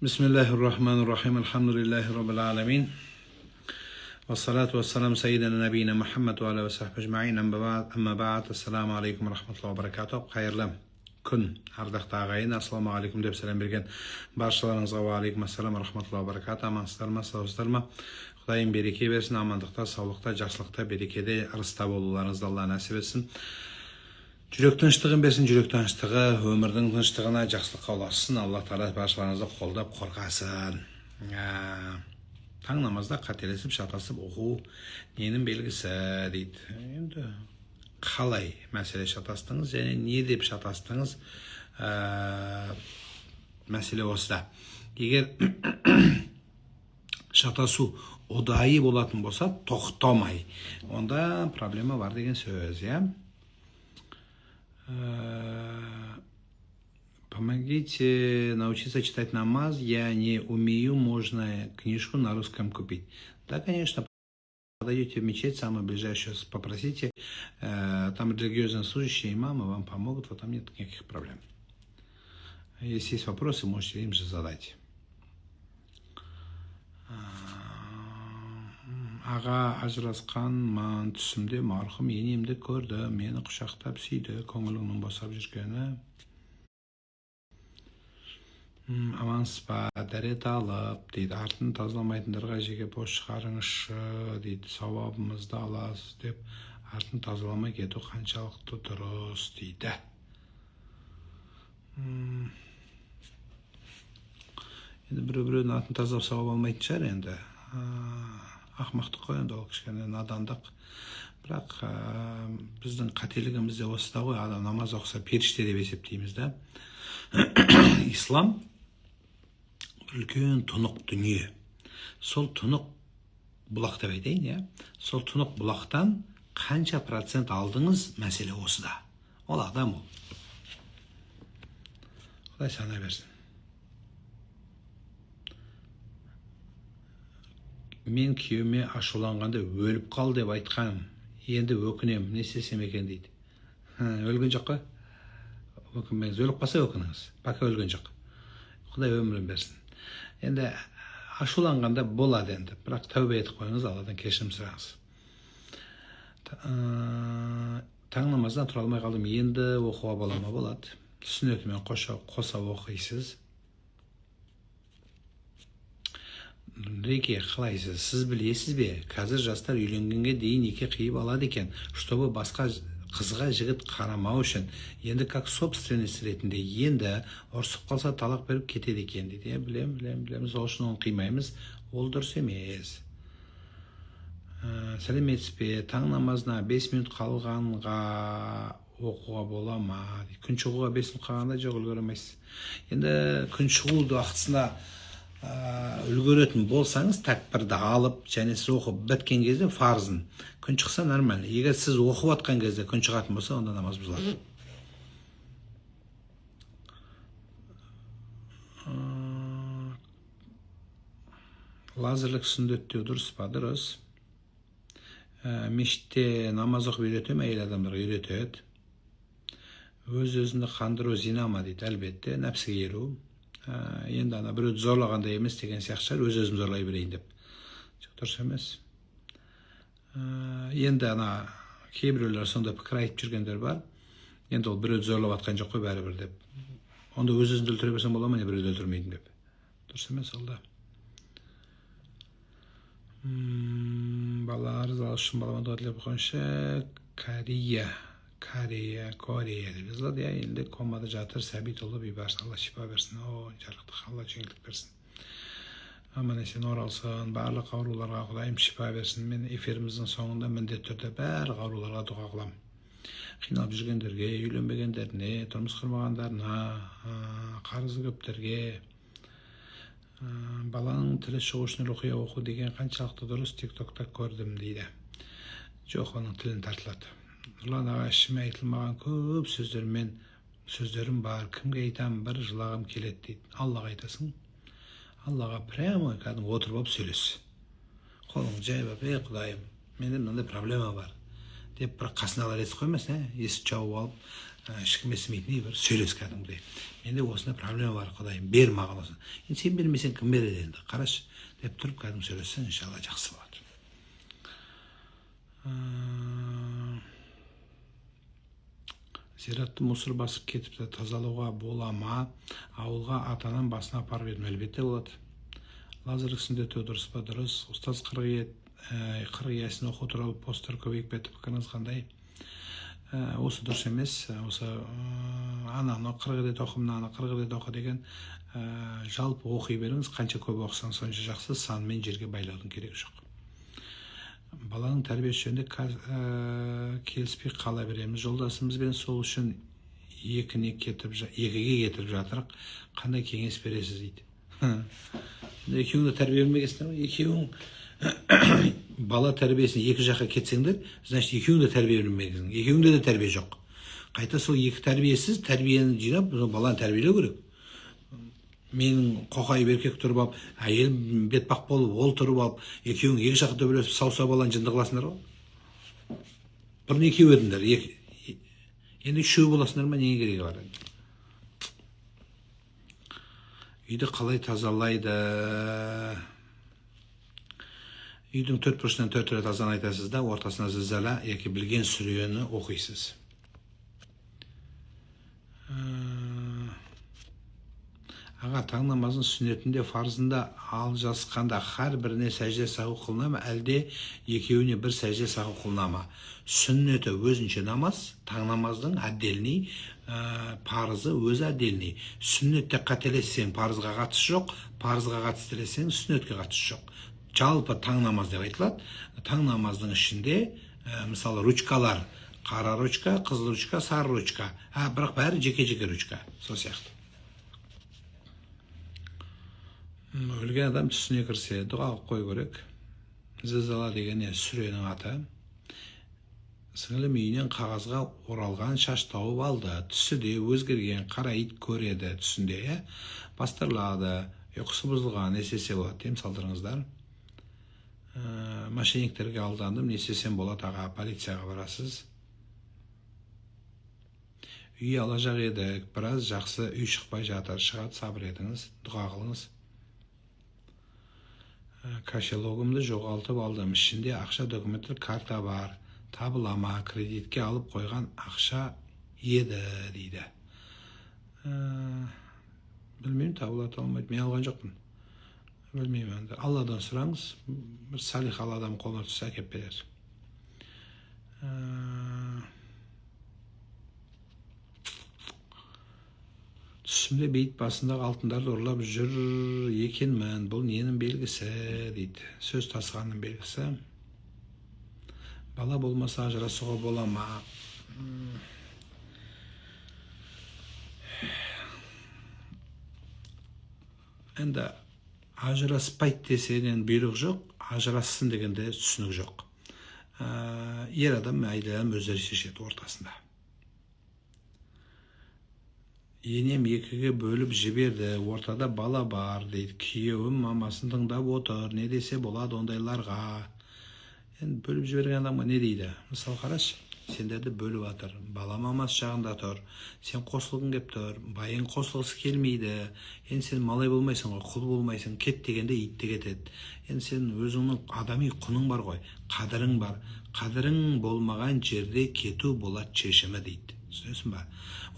Bismillahirrahmanirrahim. Elhamdülillahi Rabbil alemin. Ve salatu ve selam seyyidina nebine Muhammed ve ala ve sahbihi ecma'in. Amma ba'd. Assalamu alaikum ve rahmatullahi ve barakatuh. Hayırlı kun. Ardaқты ағайын. Assalamu alaikum деп сәлем берген баршаларыңызға ва алейкум ассалам ва рахматуллахи ва баракатух. Амансыздар ма, саусыздар ма? Құдайым береке берсін, амандықта, саулықта, жақсылықта, берекеде, ырыста болуларыңызды Алла нәсіп етсін. Жүрек тыныштығын берсін, жүрек тыныштығы, өмірдің тыныштығына жақсылыққа ұлассын. Алла Тағала баршаларыңызды қолдап қорғасын. Таң намазда қателесіп, шатасып оқу ненің белгісі дейді. Енді қалай мәселе шатастыңыз және не деп шатастыңыз, мәселе осыда. Егер шатасу ұдайы болатын болса, тоқтамай, онда проблема бар деген сөз, Помогите научиться читать намаз. Я не умею, можно книжку на русском купить. Да, конечно, подойдете в мечеть, самую ближайшую, попросите. Там религиозные служащие, имамы вам помогут, вот там нет никаких проблем. Если есть вопросы, можете им же задать. Аға ажырасқанмын, түсімде марқұм енемді көрді, мені құшақтап сүйді, көңіліңнің босап жүргені. Амансыз ба, дәрет алып, дейді, артын тазаламайтындарға жеке бос шығарыңызшы, дейді, сауабымызды аласыз деп, артын тазаламай кету қаншалықты дұрыс, дейді. Енді біреудің артын тазалап сауап алмайтын шығар енді. Ақмақтық қой, енді ол кішкене надандық. Бірақ біздің қателігімізде осыда ғой, адам намаз оқыса періште деп есептейміз да. Ислам үлкен тұнық дүние. Сол тұнық бұлақ деп айтайын, сол тұнық бұлақтан қанша процент алдыңыз, мәселе осыда. Ол адам ол. Құдай сана берсін. Мен күйеуіме ашуланғанда өліп қал деп айтқаным. Енді өкінем, не істесем екен дейді. Өлген жоқ қой? Өкінбеңіз, өліп қалса өкініңіз. Пока өлген жоқ. Құдай өмірін берсін. Енді ашуланғанда болады енді. Бірақ тәубе етіп қойыңыз, Алладан кешірім сұраңыз. Таң намаздан тұра алмай қалдым. Енді оқуға бола ма? Болады. Сүннетімен қоса оқисыз. Реке, қалайсыз? Сіз білесіз бе? Қазір жастар үйленгенге дейін неке қиып алады екен, чтобы басқа қызға жігіт қарамау үшін. Енді как собственность ретінде, енді ұрсып қалса талақ беріп кетеді екен дейді. Білеміз, ол үшін оны қимаймыз. Ол дұрыс емес. Сәлеметсіз бе? Таң намазына 5 минут қалғанға оқуға бола ма? Күн шығуға 5 минут қалғанда жоқ, үлгеремейсіз. Енді күн шығуды уақытысында үлгеретін болсаңыз, тәкбірді алып, және сіз оқып біткен кезде фарзын. Күн шықса нормально. Егер сіз оқып атқан кезде күн шығатын болса, онда намаз бұзылады. Лазерлік сүндеттеу дұрыс па? Дұрыс. Мешітте намаз оқып үйрете ме? Әйел адамдарға үйретеді. Өз-өзіңді қандыру зина ма дейді? Әлбетте, нәпсіге еру. Енді біреуді зорлағанда емес деген сияқты, өз-өзім зорлай берейін деп. Дұрыс емес. Енді кейбіреулер сонда пікір айтып жүргендер бар. Енді ол біреуді зорлап атқан жоқ қой бәрібір деп. Онда өз-өзіңді өлтіре берсең бола ма, не біреуді өлтірмейдің деп. Дұрыс емес ол да. Балалар залышын баламады ғадылеп қойыншы Корея деп жазылады. Енді комада жатыр, сәбит ұлы бейбарсын. Алла шипа берсін. Жарықтық, Алла жеңілдік берсін. Аман есен оралсын. Барлық ауруларға Құдайым шипа берсін. Мен эфиріміздің соңында міндетті түрде барлық ауруларға дұға қылам. Қиналып жүргендерге, үйленбегендеріне, тұрмыс құрмағандарына, қарызы көптерге, баланың тілі шығу үшін рухия оқу деген қаншалықты дұрыс тиктокта көрдім дейді. Жоқ, оның тілін тартылады. Нұрлан аға, ішіме айтылмаған көп сөздерім бар. Кімге айтам, бір жылағым келеді дейді. Аллаға айтасың. Аллаға прямо кәдімгі отырып алып сөйлес. Қолың жайып, Құдайым, менде мынандай проблема бар деп, бір қасына алар етіп қоймас, есік жауып алып, ешкім естімейтіндей бір сөйлес кәдімгідей. Менде осындай проблема бар, Құдайым, бер маған осыны. Енді сен бермесең кім береді енді, қарашы деп тұрып кәдімгі сөйлессең, иншалла жақсы болады. Зиратты мұсыр басып кетіпті, тазалауға бола ма? Ауылға атанан басына апарып едім, әлбетте болады. Лазерлік сүндеті дұрыс па? Дұрыс. Ұстаз 40 ясин оқу туралы посттар көбейіп кетіп, пікіріңіз қандай? Осы дұрыс емес. Осы ананы 40 рет оқы, мынаны 40 рет оқы деген жалпы оқи беріңіз. Қанша көп оқысаң сонша жақсы, санмен жерге байлаудың керегі жоқ. Баланың тәрбиесі жөнінде келіспей қала береміз. Жолдасымызбен сол үшін екіге кетіп жатырық. Қандай кеңес бересіз дейді. Екеуіңді тәрбие бермегенсіңдер ме? Екеуің бала тәрбиесіне екі жаққа кетсеңдер, значит, екеуіңді тәрбие бермегенсің. Екеуіңде де тәрбие жоқ. Қайта сол екі тәрбиесіз тәрбиені жинап, баланы тәрбиелеу керек. Менің қоқайып еркек тұрып алып, әйел бетпақ болып, ол тұрып алып, екеуің екі жаққа төбелесіп, сауса баланы жынды қыласыңдар ғой. Бұрын екеу едіңдер, енді үшеу боласыңдар ма, неге керегі бар? Үйді қалай тазалайды? Үйдің 4 бұрышынан 4 рет азан айтасыз да, ортасына зілзала яки білген сүрені оқисыз. Аға, таң намазын сүннетінде, фарзында ал жасқанда har біріне сәжде саху қылына ма, әлде екеуіне бір сәжде саху қылына ма? Сүннеті өзінше намаз, таң намаздың әдделіне, парызы өзі әдделіне. Сүннетте қателессең, парызға қатысы жоқ, парызға қатысы тілесең, сүннетке қатысы жоқ. Жалпы таң намаз деп айтылады. Таң намаздың ішінде, мысалы, ручкалар, қара ручка, қызыл ручка, сары ручка. Бірақ бәрі жеке-жеке ручка. Сол сияқты. Өлген адам түсіне кірсе, дұға қой керек. Зілзала деген сүренің аты. Сіңілім үйінен қағазға оралған шаш тауып алды. Түсі де өзгерген, қара ит көреді түсінде. Бастырылады, ұйқысы бұзылған, не істесе болады, дем салдырыңыздар. Мошенниктерге алдандым, не істесем болады, аға, полицияға барасыз. Үй ала жақ еді, біраз жақсы үй шықпай жатыр, шығады, сабыр етіңіз, дұға қылыңыз. Кошелогымды жоғалтып алдым, ішінде ақша документтер карта бар, табылама, кредитке алып қойған ақша еді, дейді. Білмеймін, табылата алмайды, мен алған жоқпын. Білмеймін, Алладан сұраңыз, бір салих адам қолына түссе әкеп берер. Түсімде бейіт басындағы алтындарды ұрлап жүр екенмін, бұл ненің белгісі, дейді. Сөз тасығанның белгісі. Бала болмаса ажырасуға бола ма? Енді ажыраспайды десеген бұйрық жоқ, ажырассын дегенде түсінік жоқ. Ер адам, әйел адам өздері шешеді ортасында. Енем екіге бөліп жіберді, ортада бала бар, дейді. Күйеуім мамасын тыңдап отыр, не десе болады ондайларға. Енді бөліп жіберген адамға не дейді? Мысалы қарашы, сендерді бөліп атыр, бала мамасы жағында тұр, сен қосылғың кеп тұр, байың қосылғысы келмейді, енді сен малай болмайсың ғой, құл болмайсың, кет дегенде итті кетеді. Енді сен өзіңнің адами құның бар ғой, қадірің бар, қадірің болмаған жерде кету болады шешімі, дейді. Түсінесің ба?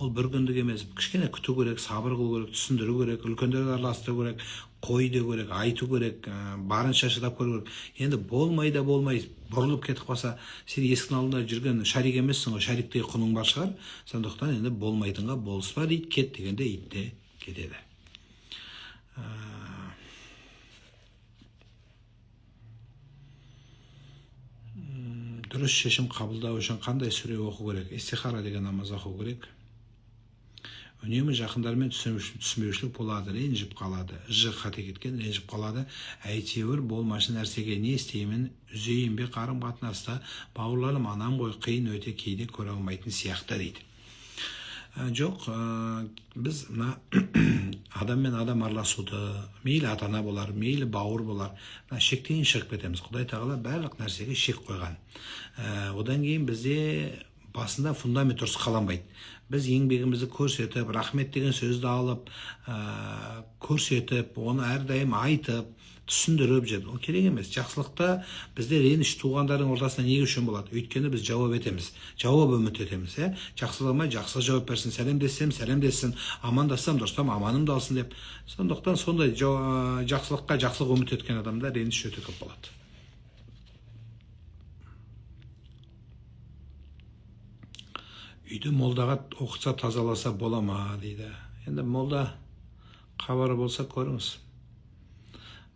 Ол бір күндік емес, кішкене күту керек, сабыр қылу керек, түсіндіру керек, үлкендерді араластыру керек, қойды керек, айту керек, барынша шыдап көру керек. Енді болмайды, бұрылып кетіп қалса, сен есіктің алдында жүрген шарик емессің ғой, шариктей құның бар шығар. Сондықтан енді болмайтынға болыспа, дейді, кет дегенде итте кетеді. Дұрыс шешім қабылдау үшін қандай сүре оқу керек? Истихара деген намаз оқу керек. Үнемі жақындармен түсінбеушілік болады, ренжіп қалады. Қате кеткен, ренжіп қалады. Әйтеуір болмашы нәрсеге не істеймін? Үзейін бе қарым қатынаста? Бауырларым анам ғой, қиын өте кейде көре алмайтын сияқты, дейді. Жоқ, біз адаммен адам араласуды, мейлі ата-ана болар, мейлі бауыр болар, шектен шығып кетеміз. Құдай тағала барлық нәрсеге шек қойған. Одан кейін бізде басында фундамент дұрыс қаланбайды. біз еңбегімізді көрсетіп, рахмет деген сөзді алып, көрсетіп, оны әрдайым айтып, түсіндіріп жүрді. Ол керек емес. Жақсылықта бізде реніш туғандардың ортасында не үшін болады? Өйткені біз жауап етеміз, жауап үміт етеміз. Жақсыламай жақсы жауап берсін, сәлемдессем сәлемдессін, амандассам дұрыстам аманымды алсын деп. Сондықтан сондай жақсылыққа жақсылық үміт еткен адамда реніш өте көп болады. Үйді молдаға оқытса тазаласа бола ма дейді. Енді молда хабары болса көріңіз.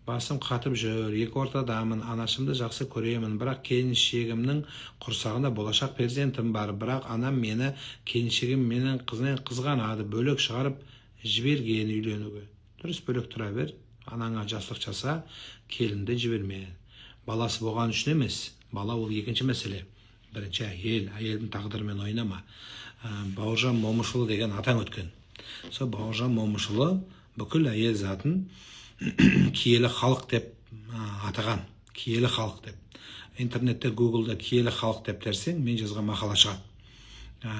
Басым қатып жүр, екі ортадамын, анашымды жақсы көремін, бірақ келіншегімнің құрсағында болашақ перзентім бар, бірақ анам мені келіншегім менің қызғанады, бөлек шығарып жіберген үйленуге. Дұрыс, бөлек тұра бер, анаңа жақсылық жаса, келінді жіберме. Баласы болған үшін емес, бала ол екінші мәселе. Бірінші әйелдің тағдырымен ойнама. Бауыржан Момышұлы деген атаң өткен. Сол Бауыржан Момышұлы бүкіл әйел затын киелі халық деп атаған. Киелі халық деп. Интернетте, Гуглда киелі халық деп терсең, мен жазған мақала шығады.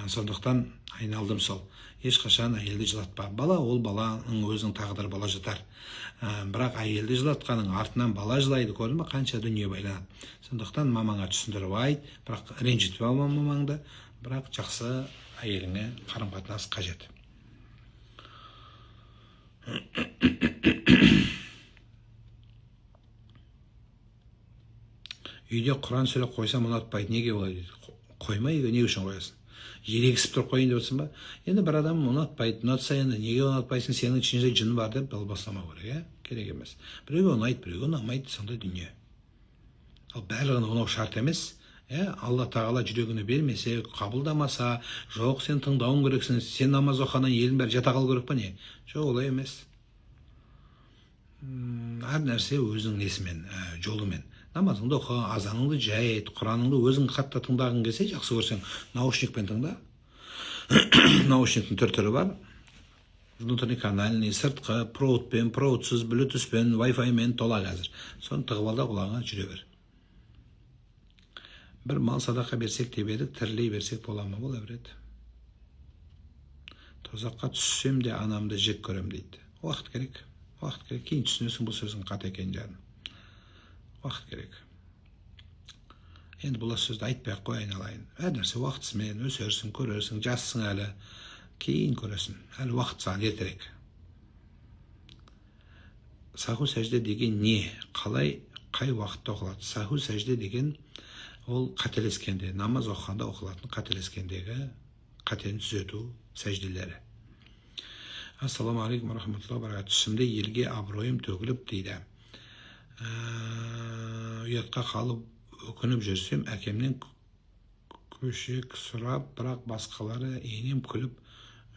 Сондықтан айналдым сол. Ешқашан әйелді жылатпа. Бала ол баланың өзінің тағдыры бала жатар. Бірақ әйелді жылатқаның артынан бала жылайды, көрдің ба, қанша дүние байланады. Сондықтан мамаңа түсіндіріп айт, бірақ ренжітпе мамаңды, бірақ жақсы әйеліңе қарым-қатынас қажет. Үйде Құран сөйлеп қойсам ұнатпайды, неге олай дейді? Қоймай, не үшін қоясың? Ерегісіп тұрып қойын деп отырсың ба? Енді бір адам ұнатпайды, ұнатса енді неге ұнатпайсың, сенің ішінде жын бар деп бастамау керек, керек емес. Біреуге ұнайды, біреуге ұнамайды, сондай дүние. Ал барлығын ұнау шарт емес. Алла тағала жүрегіне бермесе, қабылдамаса, жоқ, сен тыңдауың керексің, сен намаз оқығаннан елдің бәрі жата қалу керек па не? Жоқ, олай емес. Әр нәрсе өзінің несімен, жолымен. Намазыңды оқы, азаныңды жайт, Құраныңды өзің қатты тыңдағың келсе, жақсы көрсең, наушникпен тыңда. Наушниктің түрі бар. Внутренний канальный, сыртқы, проводпен, проводсыз, блютуспен, вайфаймен тола қазір. Соны тығып алда құлағыңа жүре бер. Бір мал садақа берсек деп едік, тірілей берсек бола ма? Бола береді. Тозаққа түссем де анамды жек көрем дейді. Уақыт керек. Уақыт керек. Кейін түсінесің бұл сөздің қате екенін жарым. Уақыт керек. Енді бұл сөзді айтпай-ақ қой, айналайын. Әр нәрсе уақытысымен өсерсің, көрерсің, жассың әлі. Кейін көресің. Әлі уақыт саған ертерек. Саху сәжде деген не? Қалай, қай уақытта оқылады? Саху сәжде деген ол қателескенде, намаз оқығанда оқылатын қателескендегі қатені түзету сәжделері. Ассаламу алейкум рахматуллахи ва баракатух. Түсімде елге абыройым төгіліп дейді. Ұятқа қалып өкініп жүрсем, әкемнен көшек сұрап, бірақ басқалары енем күліп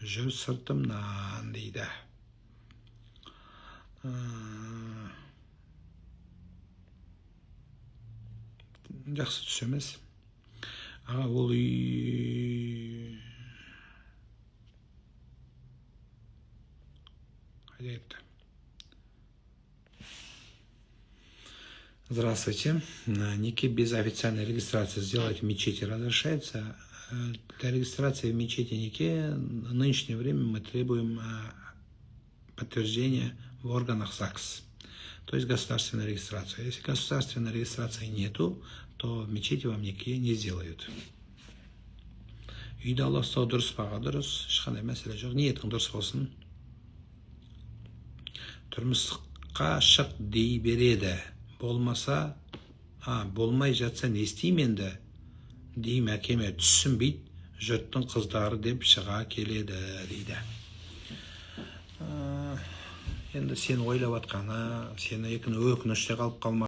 жүр сыртымнан дейді. Жақсы түс емес. Аға, ол үй... Қайда. Здравствуйте. Ники без официальной регистрации сделать в мечети разрешается. Для регистрации в мечети Ники в нынешнее время мы требуем подтверждения в органах ЗАГС. То есть государственная регистрация. Если государственной регистрации нету, то в мечети вам Ники не сделают. Үйді Алла ұстау дұрыс баға дұрыс, ешқандай мәселе жоқ. Ниетің дұрыс болсын. Тұрмысқа шық дей береді. Болмаса, болмай жатса не істеймін енді? Дейм әкеме, түсінбейді, жұрттың қыздары деп шыға келеді дейді. Енді сен ойлап атқаны, сені өкініште қалып қалма.